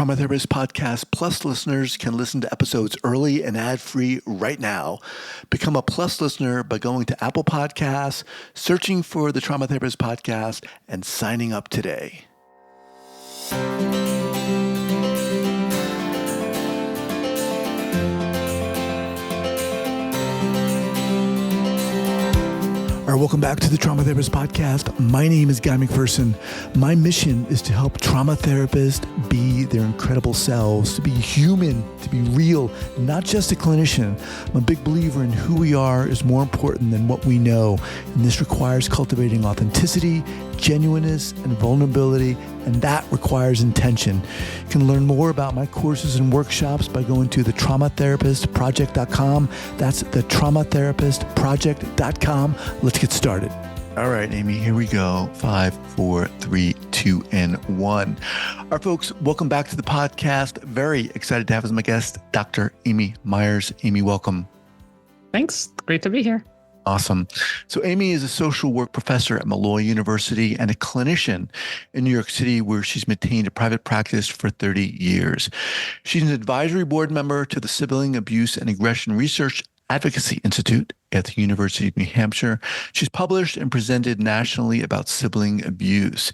Trauma Therapist Podcast Plus listeners can listen to episodes early and ad-free right now. Become a Plus listener by going to Apple Podcasts, searching for the Trauma Therapist Podcast, and signing up today. All right, welcome back to the Trauma Therapist Podcast. My name is Guy McPherson. My mission is to help trauma therapists be their incredible selves, to be human, to be real, not just a clinician. I'm a big believer in who we are is more important than what we know. And this requires cultivating authenticity, genuineness, and vulnerability, and that requires intention. You can learn more about my courses and workshops by going to thetraumatherapistproject.com. That's thetraumatherapistproject.com. Let's get started. All right, Amy, here we go. 5, 4, 3, 2, and 1. All right, folks, welcome back to the podcast. Very excited to have as my guest, Dr. Amy Meyers. Amy, welcome. Thanks. Great to be here. Awesome. So Amy is a social work professor at Molloy University and a clinician in New York City, where she's maintained a private practice for 30 years. She's an advisory board member to the Sibling Abuse and Aggression Research Advocacy Institute at the University of New Hampshire. She's published and presented nationally about sibling abuse.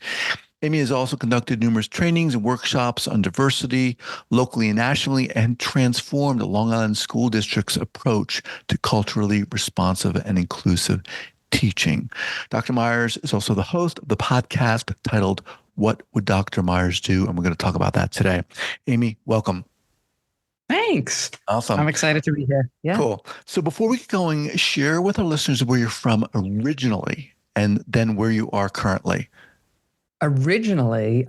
Amy has also conducted numerous trainings and workshops on diversity locally and nationally, and transformed the Long Island School District's approach to culturally responsive and inclusive teaching. Dr. Meyers is also the host of the podcast titled What Would Dr. Meyers Do? And we're going to talk about that today. Amy, welcome. Thanks. Awesome. I'm excited to be here. Yeah. Cool. So before we get going, share with our listeners where you're from originally and then where you are currently. Originally,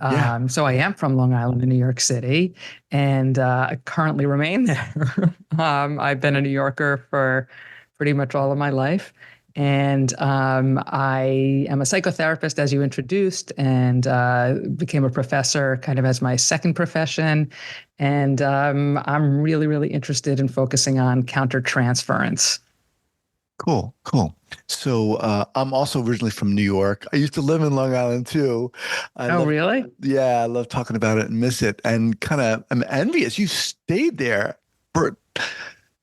so I am from Long Island in New York City, and I currently remain there. I've been a New Yorker for pretty much all of my life. And I am a psychotherapist, as you introduced, and became a professor kind of as my second profession. And I'm really, really interested in focusing on countertransference. Cool. So I'm also originally from New York. I used to live in Long Island too. Really? Yeah, I love talking about it and miss it, and kind of I'm envious. You stayed there for.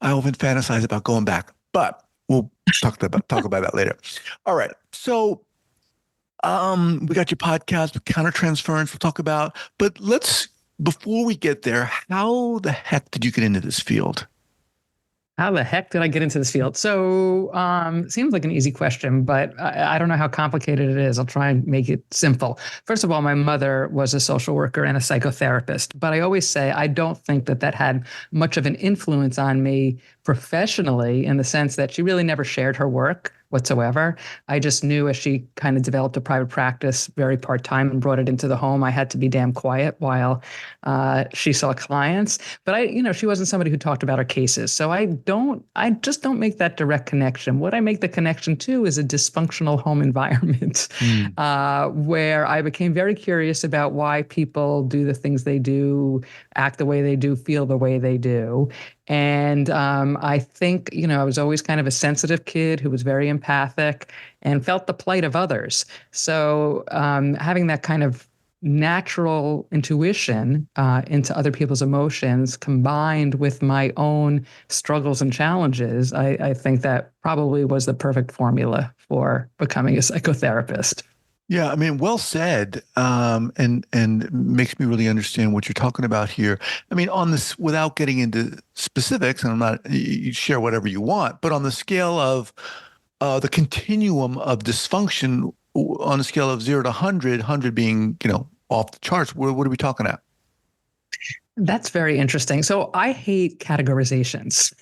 I often fantasize about going back, but we'll talk about that later. All right. So we got your podcast with countertransference. We'll talk about, but before we get there, how the heck did you get into this field? How the heck did I get into this field? So seems like an easy question, but I don't know how complicated it is. I'll try and make it simple. First of all, my mother was a social worker and a psychotherapist, but I always say I don't think that had much of an influence on me professionally, in the sense that she really never shared her work whatsoever. I just knew, as she kind of developed a private practice very part-time and brought it into the home, I had to be damn quiet while she saw clients. But she wasn't somebody who talked about her cases. So I just don't make that direct connection. What I make the connection to is a dysfunctional home environment where I became very curious about why people do the things they do, act the way they do, feel the way they do. And I think, I was always kind of a sensitive kid who was very empathic and felt the plight of others. So having that kind of natural intuition into other people's emotions, combined with my own struggles and challenges, I think that probably was the perfect formula for becoming a psychotherapist. Yeah, I mean, well said, and makes me really understand what you're talking about here. I mean, on this, without getting into specifics, and you share whatever you want, but on the scale of the continuum of dysfunction, on a scale of 0 to 100, 100 being, off the charts, what are we talking about? That's very interesting. So I hate categorizations.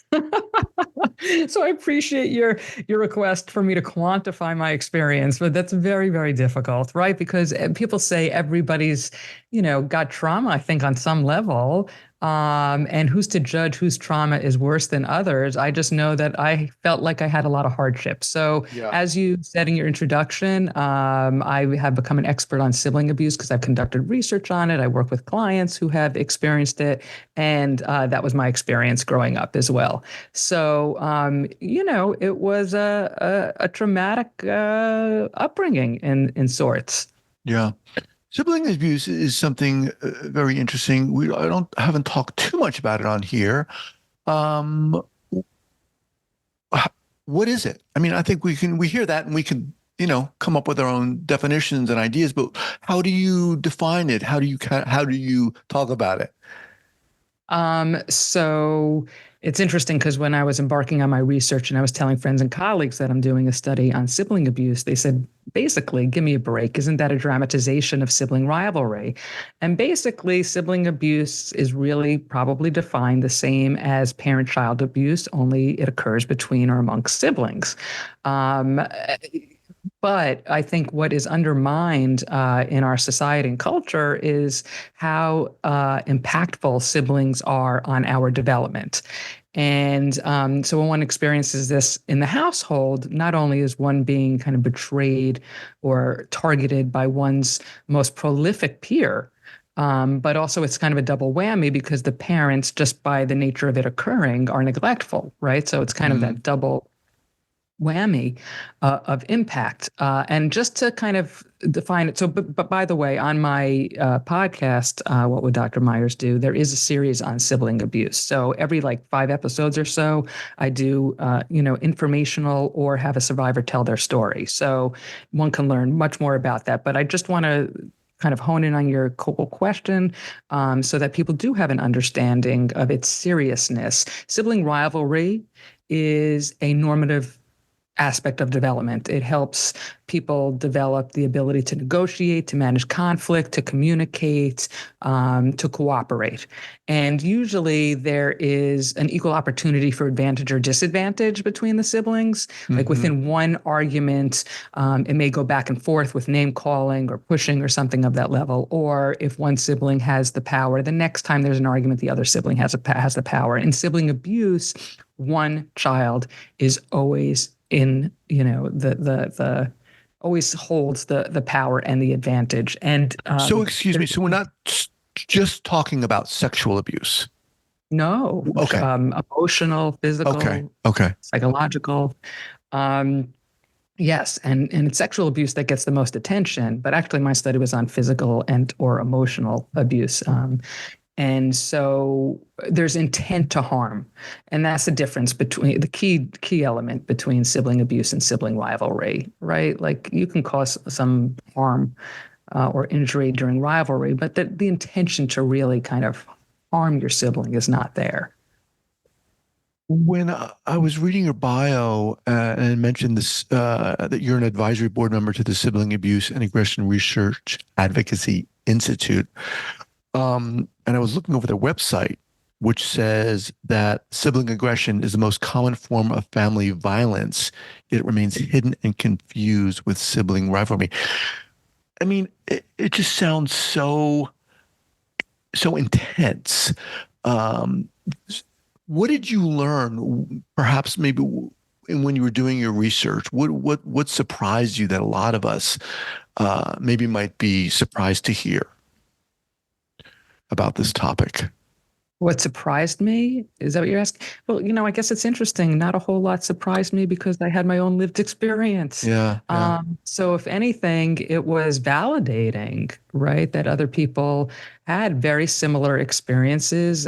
So I appreciate your request for me to quantify my experience, but that's very, very difficult, right? Because people say everybody's, got trauma, I think, on some level. And who's to judge whose trauma is worse than others? I just know that I felt like I had a lot of hardship. So as you said in your introduction, I have become an expert on sibling abuse because I've conducted research on it. I work with clients who have experienced it. And that was my experience growing up as well. So, it was a traumatic upbringing in sorts. Yeah. Sibling abuse is something very interesting. I don't haven't talked too much about it on here. Um, what is it? I mean, I think we hear that and we can, come up with our own definitions and ideas, but how do you define it? How do you talk about it? So it's interesting because when I was embarking on my research and I was telling friends and colleagues that I'm doing a study on sibling abuse, they said, basically, give me a break. Isn't that a dramatization of sibling rivalry? And basically, sibling abuse is really probably defined the same as parent-child abuse, only it occurs between or amongst siblings. Um, but I think what is undermined in our society and culture is how impactful siblings are on our development. And so when one experiences this in the household, not only is one being kind of betrayed or targeted by one's most prolific peer, but also it's kind of a double whammy because the parents, just by the nature of it occurring, are neglectful, right? So it's kind of Mm. that double whammy of impact. And just to kind of define it. So, but by the way, on my podcast, What Would Dr. Meyers Do? There is a series on sibling abuse. So every like 5 episodes or so, I do, informational or have a survivor tell their story. So one can learn much more about that. But I just want to kind of hone in on your question so that people do have an understanding of its seriousness. Sibling rivalry is a normative aspect of development. It helps people develop the ability to negotiate, to manage conflict, to communicate, to cooperate. And usually there is an equal opportunity for advantage or disadvantage between the siblings. Like Hmm. within one argument, it may go back and forth with name calling or pushing or something of that level. Or if one sibling has the power, the next time there's an argument, the other sibling has the power. In sibling abuse, one child is always in the always holds the power and the advantage. And So, excuse me. So we're not just talking about sexual abuse. no, Okay. emotional, Okay. physical, Okay. psychological. Um, yes, and it's sexual abuse that gets the most attention. But actually, my study was on physical and or emotional abuse. And so there's intent to harm. And that's the difference between the key element between sibling abuse and sibling rivalry, right? Like you can cause some harm or injury during rivalry, but the intention to really kind of harm your sibling is not there. When I was reading your bio and it mentioned this that you're an advisory board member to the Sibling Abuse and Aggression Research Advocacy Institute, and I was looking over their website, which says that sibling aggression is the most common form of family violence. It remains hidden and confused with sibling rivalry. I mean, it just sounds so intense. Um, what did you learn, perhaps maybe when you were doing your research? What surprised you that a lot of us maybe might be surprised to hear about this topic? What surprised me? Is that what you're asking? Well, I guess it's interesting. Not a whole lot surprised me because I had my own lived experience. Yeah, yeah. So, if anything, it was validating, right? That other people had very similar experiences,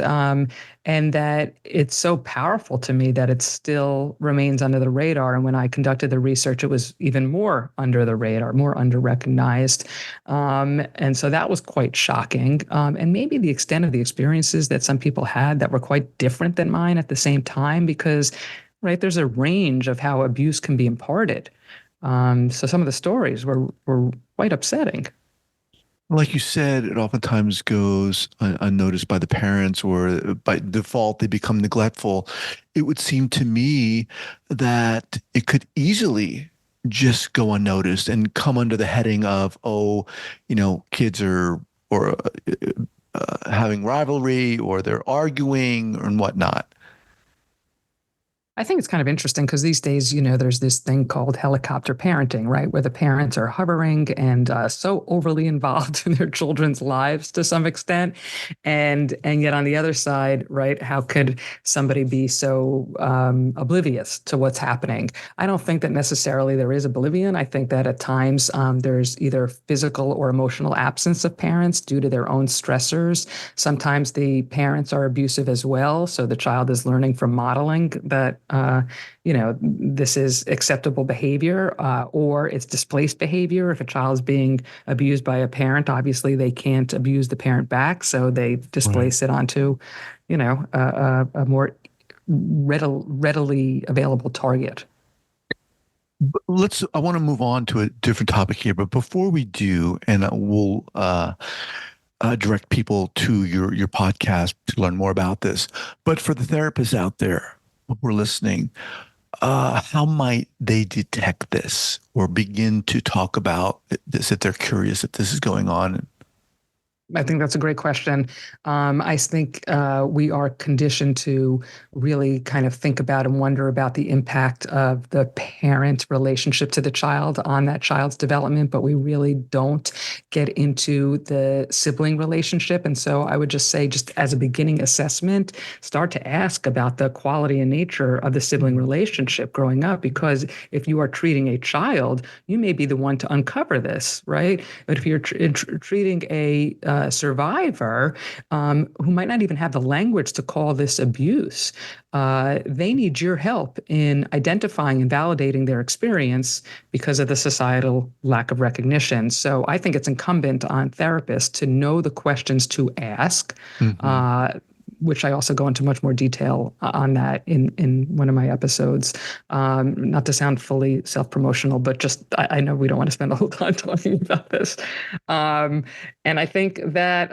and that it's so powerful to me that it still remains under the radar. And when I conducted the research, it was even more under the radar, more under recognized. And so that was quite shocking. And maybe the extent of the experiences that some people had that were quite different than mine at the same time, because, right, there's a range of how abuse can be imparted. So some of the stories were quite upsetting. Like you said, it oftentimes goes unnoticed by the parents, or by default, they become neglectful. It would seem to me that it could easily just go unnoticed and come under the heading of, oh, kids are or having rivalry, or they're arguing and whatnot. I think it's kind of interesting because these days, there's this thing called helicopter parenting, right? Where the parents are hovering and so overly involved in their children's lives to some extent. And yet on the other side, right, how could somebody be so oblivious to what's happening? I don't think that necessarily there is oblivion. I think that at times there's either physical or emotional absence of parents due to their own stressors. Sometimes the parents are abusive as well. So the child is learning from modeling that this is acceptable behavior, or it's displaced behavior. If a child is being abused by a parent, obviously they can't abuse the parent back, so they Right. displace it onto, a more readily available target. But I want to move on to a different topic here, but before we do, and we'll direct people to your podcast to learn more about this. But for the therapists out there who are listening, how might they detect this or begin to talk about this if they're curious that this is going on? I think that's a great question. I think we are conditioned to really kind of think about and wonder about the impact of the parent relationship to the child on that child's development, but we really don't get into the sibling relationship. And so I would just say, just as a beginning assessment, start to ask about the quality and nature of the sibling relationship growing up, because if you are treating a child, you may be the one to uncover this, right? But if you're treating a survivor who might not even have the language to call this abuse, they need your help in identifying and validating their experience because of the societal lack of recognition. So I think it's incumbent on therapists to know the questions to ask. Mm-hmm. Which I also go into much more detail on that in one of my episodes. Not to sound fully self-promotional, but just I know we don't want to spend a whole time talking about this. And I think that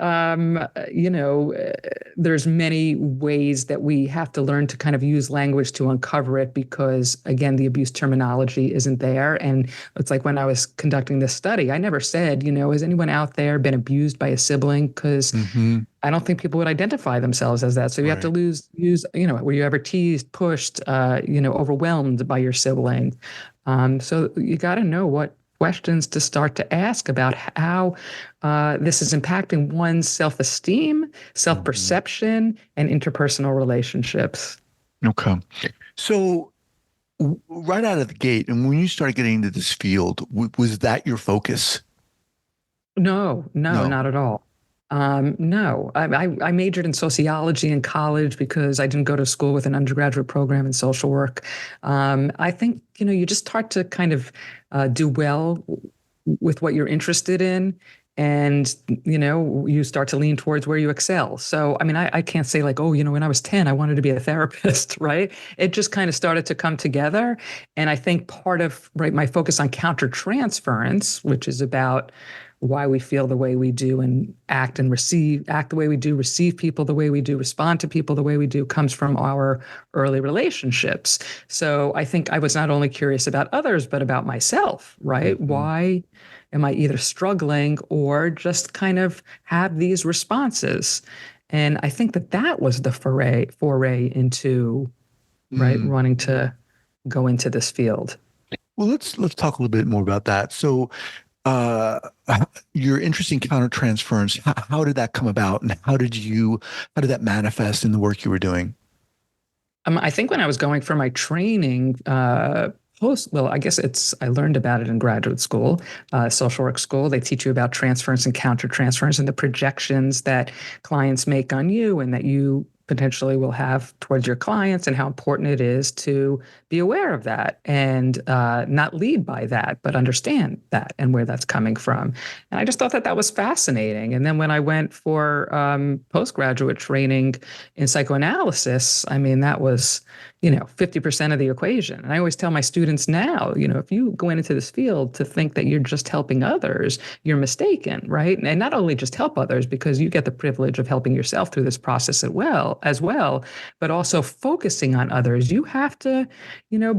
there's many ways that we have to learn to kind of use language to uncover it, because again, the abuse terminology isn't there. And it's like when I was conducting this study, I never said, has anyone out there been abused by a sibling? Because Mm-hmm. I don't think people would identify themselves as that. So you have to Right. use, were you ever teased, pushed, overwhelmed by your sibling? So you got to know what questions to start to ask about how this is impacting one's self-esteem, Mm-hmm. self-perception, and interpersonal relationships. Okay. So right out of the gate, and when you started getting into this field, was that your focus? No, no, No. not at all. No, I majored in sociology in college because I didn't go to school with an undergraduate program in social work. I think, you just start to kind of do well with what you're interested in. And, you start to lean towards where you excel. So, I mean, I can't say like, oh, when I was 10, I wanted to be a therapist, right? It just kind of started to come together. And I think part of, right, my focus on countertransference, which is about why we feel the way we do and act the way we do, receive people the way we do, respond to people the way we do, comes from our early relationships. So I think I was not only curious about others, but about myself, right? Mm-hmm. Why am I either struggling or just kind of have these responses? And I think that was the foray into, right, Mm. wanting to go into this field. Well, let's talk a little bit more about that. So, uh, your interest in countertransference, how did that come about, and how did that manifest in the work you were doing? I think when I was going for my training, I guess I learned about it in graduate school, social work school. They teach you about transference and countertransference and the projections that clients make on you and that you potentially will have towards your clients, and how important it is to be aware of that and not lead by that, but understand that and where that's coming from. And I just thought that was fascinating. And then when I went for postgraduate training in psychoanalysis, I mean, that was 50% of the equation. And I always tell my students now, if you go into this field to think that you're just helping others, you're mistaken, right? And not only just help others, because you get the privilege of helping yourself through this process as well, but also focusing on others. You have to,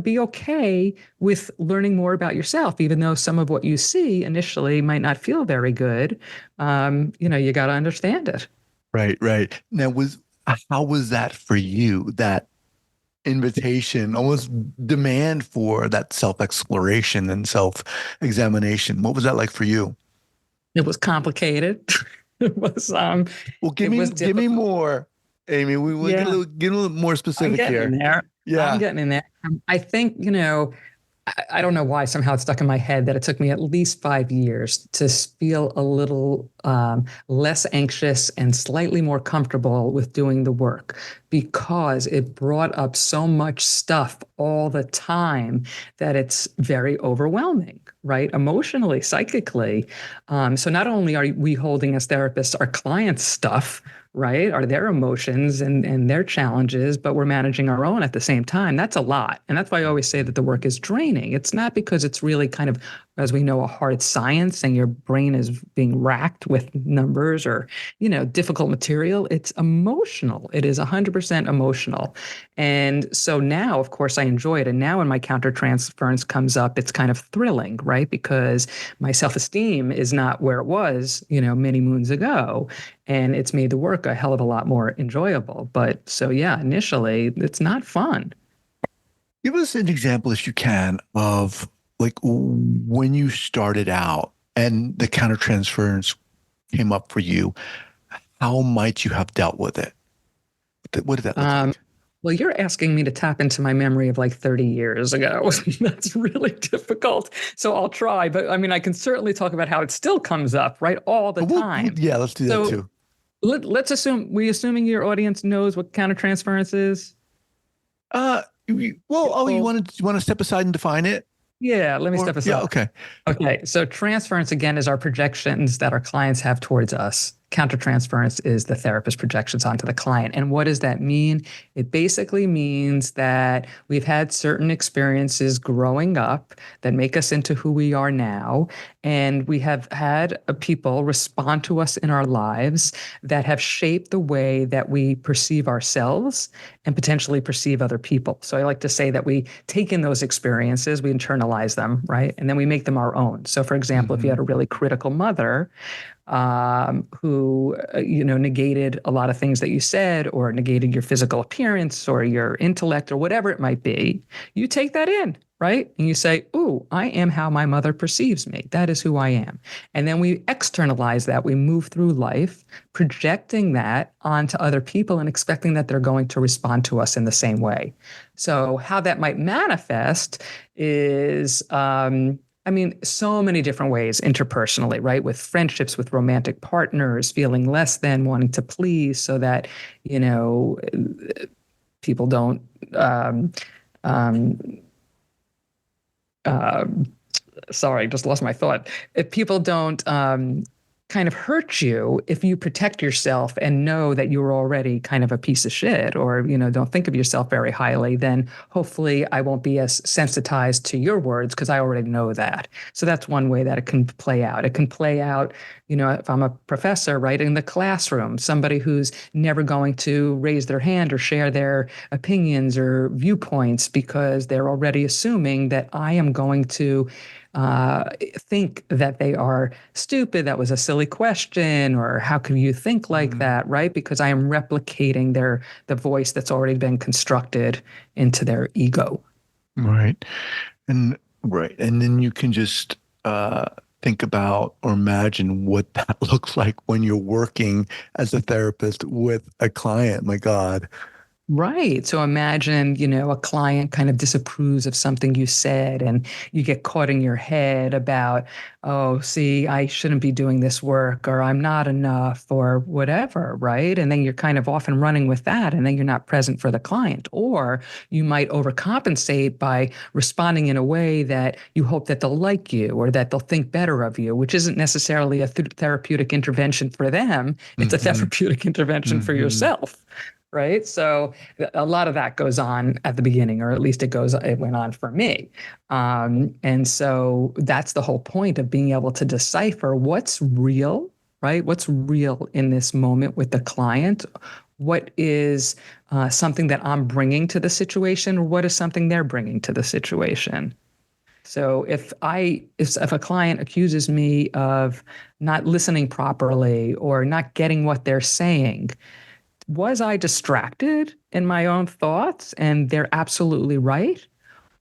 be okay with learning more about yourself, even though some of what you see initially might not feel very good. You got to understand it. Right, right. Now, how was that for you? That invitation, almost demand for that self-exploration and self-examination. What was that like for you? It was complicated. it was um, Well, it was give me difficult. more, Amy. We will Yeah, get a little more I'm specific getting in here. there. I'm Yeah. getting in there. I think, I don't know why somehow it stuck in my head that it took me at least 5 years to feel a little less anxious and slightly more comfortable with doing the work because it brought up so much stuff all the time that it's very overwhelming, right? Emotionally, psychically. So not only are we holding as therapists our clients' stuff, right? Are their emotions and their challenges, but we're managing our own at the same time. That's a lot. And that's why I always say that the work is draining. It's not because it's really kind of, as we know, a hard science and your brain is being racked with numbers or, difficult material. It's emotional. It is 100% emotional. And so now, of course, I enjoy it. And now when my countertransference comes up, it's kind of thrilling, right? Because my self-esteem is not where it was, many moons ago, and it's made the work a hell of a lot more enjoyable. But so yeah, initially it's not fun. Give us an example, if you can, of like when you started out and the countertransference came up for you. How might you have dealt with it? What did that look Um, like? well, you're asking me to tap into my memory of like 30 years ago. That's really difficult. So I'll try, but I mean, I can certainly talk about how it still comes up, right? All the time. Yeah, let's do that So too. let's assume, assuming your audience knows what countertransference Uh, oh, is? you want to step aside and define it? Yeah, let me Or step yeah, aside. okay. Okay, so transference again is our projections that our clients have towards us. Countertransference is the therapist projections onto the client. And what does that mean? It basically means that we've had certain experiences growing up that make us into who we are now. And we have had people respond to us in our lives that have shaped the way that we perceive ourselves and potentially perceive other people. So I like to say that we take in those experiences, we internalize them, right? And then we make them our own. So, for example, if you Hmm. had a really critical mother who, negated a lot of things that you said or negated your physical appearance or your intellect or whatever it might be, you take that in, right? And you say, ooh, I am how my mother perceives me. That is who I am. And then we externalize that. We move through life projecting that onto other people and expecting that they're going to respond to us in the same way. So, how that might manifest is, so many different ways interpersonally, right? With friendships, with romantic partners, feeling less than, wanting to please so that, you know, people don't, um, um, uh, sorry, I just lost my thought. If people don't kind of hurt you, if you protect yourself and know that you're already kind of a piece of shit or, don't think of yourself very highly, then hopefully I won't be as sensitized to your words because I already know that. So that's one way that it can play out. It can play out, if I'm a professor, right, in the classroom, somebody who's never going to raise their hand or share their opinions or viewpoints because they're already assuming that I am going to think that they are stupid. That was a silly question, or how can you think like Mm, that, right? Because I am replicating the voice that's already been constructed into their ego. right. And right. And then you can just think about or imagine what that looks like when you're working as a therapist with a client. My God. Right. So imagine, a client kind of disapproves of something you said and you get caught in your head about, oh, see, I shouldn't be doing this work or I'm not enough or whatever. Right. And then you're kind of off and running with that. And then you're not present for the client. Or you might overcompensate by responding in a way that you hope that they'll like you or that they'll think better of you, which isn't necessarily a therapeutic intervention for them. It's a Hmm. therapeutic intervention for Hmm. yourself. Right. So a lot of that goes on at the beginning, or at least it went on for me. And so that's the whole point of being able to decipher what's real, right? What's real in this moment with the client? What is something that I'm bringing to the situation, or what is something they're bringing to the situation? So if a client accuses me of not listening properly or not getting what they're saying, Was I distracted in my own thoughts? And they're absolutely right.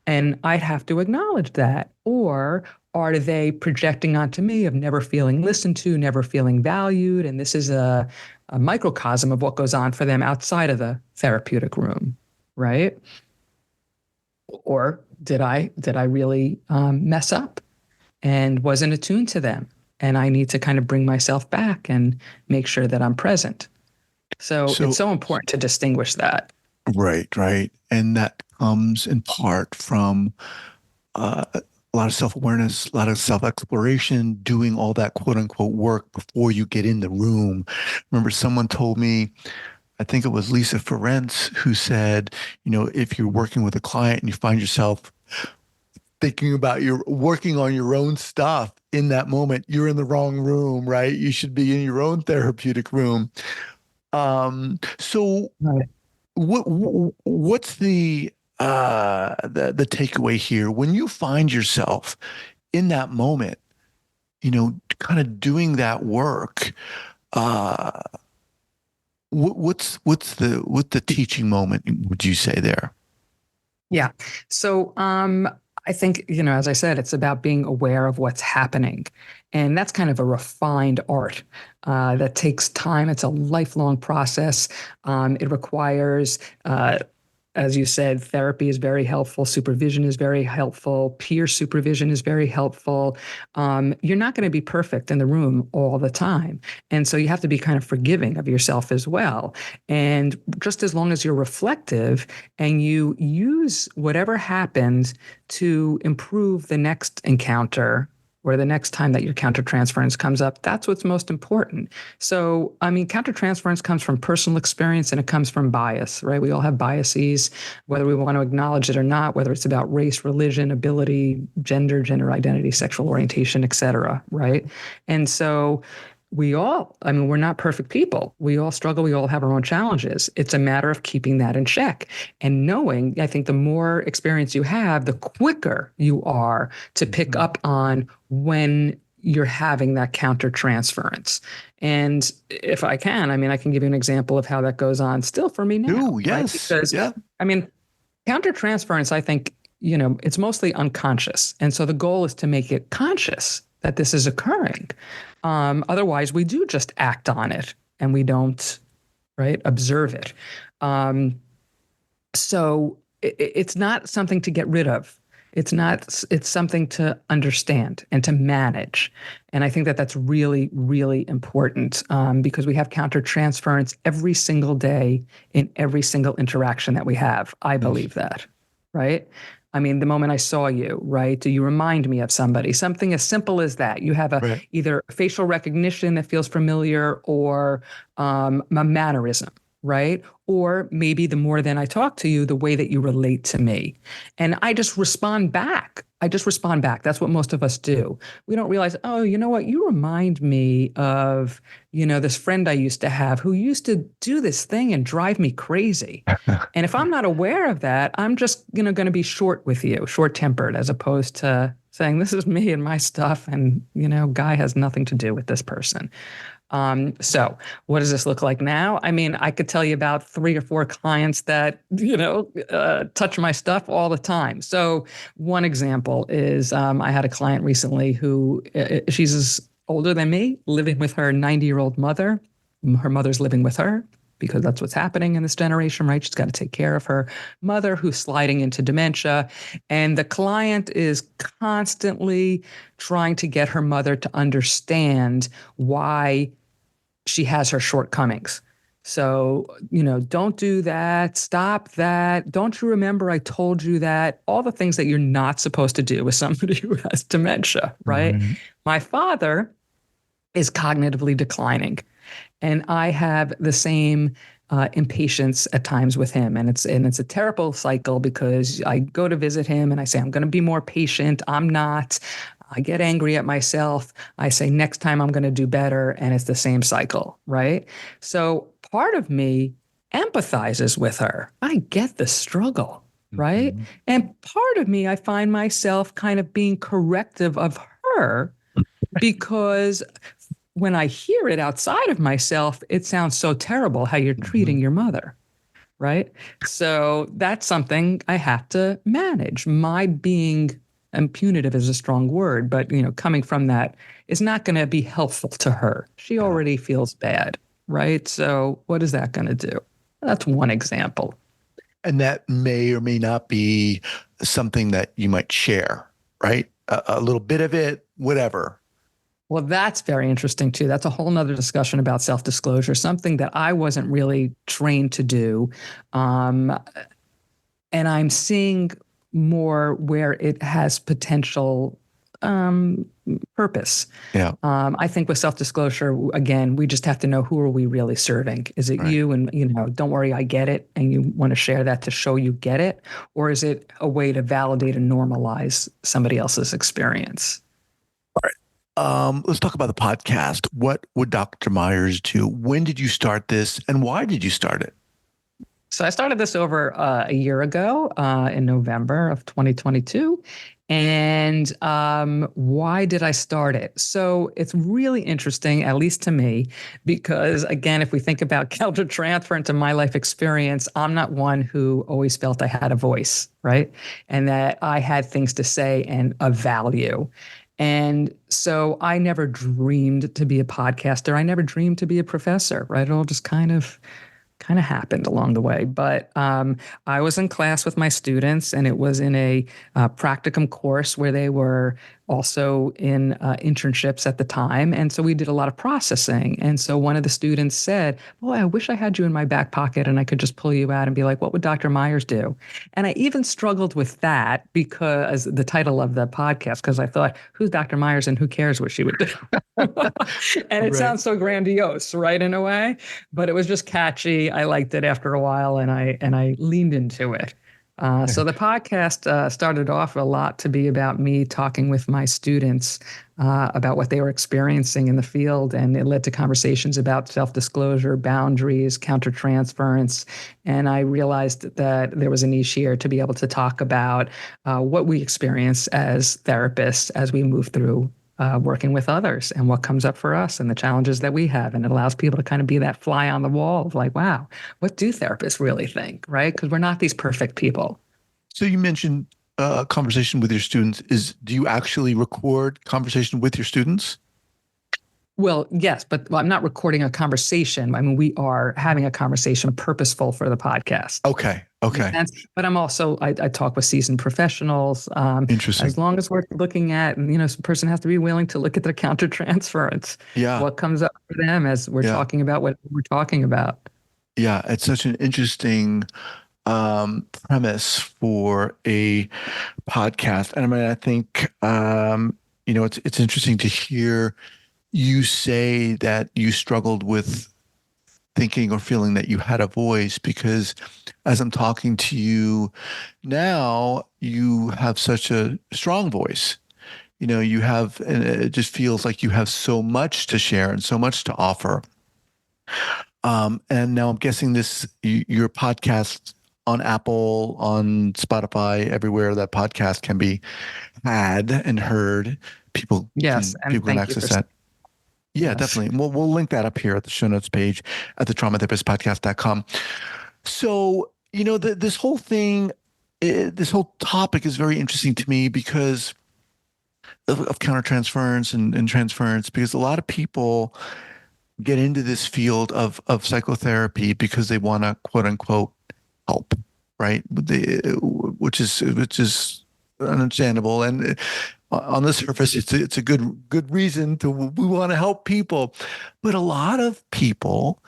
And I'd have to acknowledge that. Or are they projecting onto me of never feeling listened to, never feeling valued? And this is a microcosm of what goes on for them outside of the therapeutic room, right? Or did I really mess up and wasn't attuned to them? And I need to kind of bring myself back and make sure that I'm present. So it's So, so important to distinguish that. right, right. And that comes in part from a lot of self-awareness, a lot of self-exploration, doing all that quote unquote work before you get in the room. Remember, someone told me, I think it was Lisa Ferenc, who said, if you're working with a client and you find yourself thinking about your working on your own stuff in that moment, you're in the wrong room, right? You should be in your own therapeutic room. So Right. what's the takeaway here when you find yourself in that moment, kind of doing that work? Uh, what's the teaching moment, would you say there? Yeah. So I think, as I said, it's about being aware of what's happening. And that's kind of a refined art that takes time. It's a lifelong process. It requires as you said, therapy is very helpful. Supervision is very helpful. Peer supervision is very helpful. You're not going to be perfect in the room all the time. And so you have to be kind of forgiving of yourself as well. And just as long as you're reflective and you use whatever happened to improve the next encounter or the next time that your countertransference comes up, that's what's most important. So, I mean, countertransference comes from personal experience and it comes from bias, right? We all have biases, whether we want to acknowledge it or not, whether it's about race, religion, ability, gender identity, sexual orientation, et cetera, right? And so we're not perfect people. We all struggle. We all have our own challenges. It's a matter of keeping that in check and knowing, I think the more experience you have, the quicker you are to pick up on when you're having that countertransference. And if I can, I can give you an example of how that goes on still for me now, Oh, right? yes. Because, Yeah. countertransference, I think, it's mostly unconscious. And so the goal is to make it conscious that this is occurring. Otherwise, we do just act on it and we don't, right, observe it. So it's not something to get rid of. It's something to understand and to manage. And I think that that's really, really important because we have countertransference every single day in every single interaction that we have. I believe that, right? The moment I saw you, right? Do you remind me of somebody? Something as simple as that. You have Right. either facial recognition that feels familiar or a mannerism, right? Or maybe the more than I talk to you, the way that you relate to me. And I just respond back. That's what most of us do. We don't realize, oh, you know what? You remind me of, this friend I used to have who used to do this thing and drive me crazy. And if I'm not aware of that, I'm just, going to be short with you, short tempered, as opposed to saying, this is me and my stuff. And, Guy has nothing to do with this person. So what does this look like now? I could tell you about 3 or 4 clients that, touch my stuff all the time. So one example is I had a client recently who she's older than me, living with her 90-year-old mother. Her mother's living with her because that's what's happening in this generation, right? She's got to take care of her mother who's sliding into dementia. And the client is constantly trying to get her mother to understand why she has her shortcomings. So, don't do that. Stop that. Don't you remember I told you that? All the things that you're not supposed to do with somebody who has dementia, right? Right. My father is cognitively declining, and I have the same impatience at times with him, and it's a terrible cycle because I go to visit him and I say I'm going to be more patient. I'm not. I get angry at myself. I say, next time I'm going to do better. And it's the same cycle, right? So part of me empathizes with her. I get the struggle, right? Mhm. And part of me, I find myself kind of being corrective of her because when I hear it outside of myself, it sounds so terrible how you're treating your mother. Right. So that's something I have to manage. My being, and punitive is a strong word, but coming from that is not going to be helpful to her. She already feels bad. Right. So what is that going to do? That's one example. And that may or may not be something that you might share, right? A little bit of it, whatever. Well, that's very interesting too. That's a whole nother discussion about self-disclosure, something that I wasn't really trained to do. And I'm seeing more where it has potential purpose. Yeah. I think with self-disclosure, again, we just have to know, who are we really serving? Is it Right. you and, don't worry, I get it, and you want to share that to show you get it? Or is it a way to validate and normalize somebody else's experience? Let's talk about the podcast. What would Dr. Meyers do? When did you start this, and why did you start it? So I started this over a year ago in November of 2022. And why did I start it? So it's really interesting, at least to me, because again, if we think about countertransference in my life experience, I'm not one who always felt I had a voice, right? And that I had things to say and of value. And so I never dreamed to be a podcaster. I never dreamed to be a professor, right? It all just kind of happened along the way. But I was in class with my students, and it was in a practicum course where they were also in internships at the time. And so we did a lot of processing. And so one of the students said, boy, I wish I had you in my back pocket and I could just pull you out and be like, what would Dr. Meyers do? And I even struggled with that because the title of the podcast, because I thought, who's Dr. Meyers and who cares what she would do? And it sounds so grandiose, right, in a way, but it was just catchy. I liked it after a while, and I leaned into it. So the podcast started off a lot to be about me talking with my students about what they were experiencing in the field, and it led to conversations about self-disclosure, boundaries, countertransference, and I realized that there was a niche here to be able to talk about what we experience as therapists as we move through working with others, and what comes up for us and the challenges that we have. And it allows people to kind of be that fly on the wall of like, wow, what do therapists really think, right? Because we're not these perfect people. So you mentioned conversation with your students. Do you actually record conversation with your students? Well, yes, but I'm not recording a conversation. I mean, we are having a conversation purposeful for the podcast. Okay. But I'm also, I talk with seasoned professionals. Interesting. As long as we're looking at, and some person has to be willing to look at their countertransference. Yeah. What comes up for them as we're talking about what we're talking about. Yeah, it's such an interesting premise for a podcast. And I mean, I think it's interesting to hear you say that you struggled with thinking or feeling that you had a voice, because as I'm talking to you now, you have such a strong voice. You have, and it just feels like you have so much to share and so much to offer. And now I'm guessing your podcast on Apple, on Spotify, everywhere that podcast can be had and heard. People can access that. Yeah, definitely. We'll link that up here at the show notes page at the traumatherapistpodcast.com. So, this whole thing, this whole topic is very interesting to me because of countertransference and transference, because a lot of people get into this field of psychotherapy because they want to quote unquote help, right? Which is understandable. And on the surface, it's a good reason we want to help people. But a lot of people,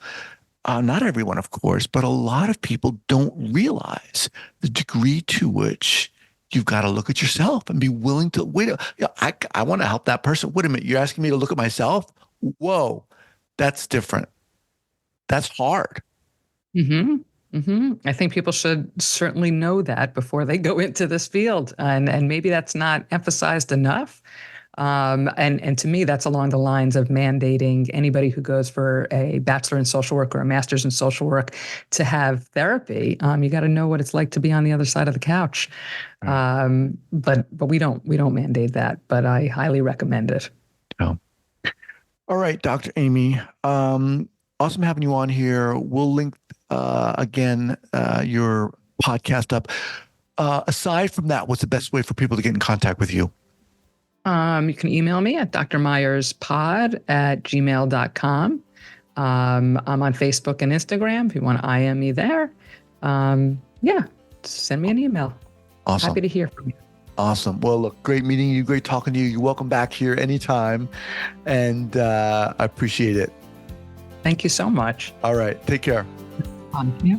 not everyone, of course, but a lot of people don't realize the degree to which you've got to look at yourself and be willing to wait. I want to help that person. Wait a minute, you're asking me to look at myself? Whoa, that's different. That's hard. Mm-hmm. Mm-hmm. I think people should certainly know that before they go into this field, and maybe that's not emphasized enough. And to me, that's along the lines of mandating anybody who goes for a bachelor in social work or a master's in social work to have therapy. You got to know what it's like to be on the other side of the couch. But we don't mandate that, but I highly recommend it. Oh. All right, Dr. Amy. Awesome having you on here. We'll link again your podcast up. Aside from that, what's the best way for people to get in contact with you? You can email me at drmeyerspod@gmail.com. I'm on Facebook and Instagram if you want to IM me there. Yeah, send me an email. Awesome. Happy to hear from you. Awesome. Well, look, great meeting you. Great talking to you. You're welcome back here anytime. And I appreciate it. Thank you so much. All right. Take care. Yeah.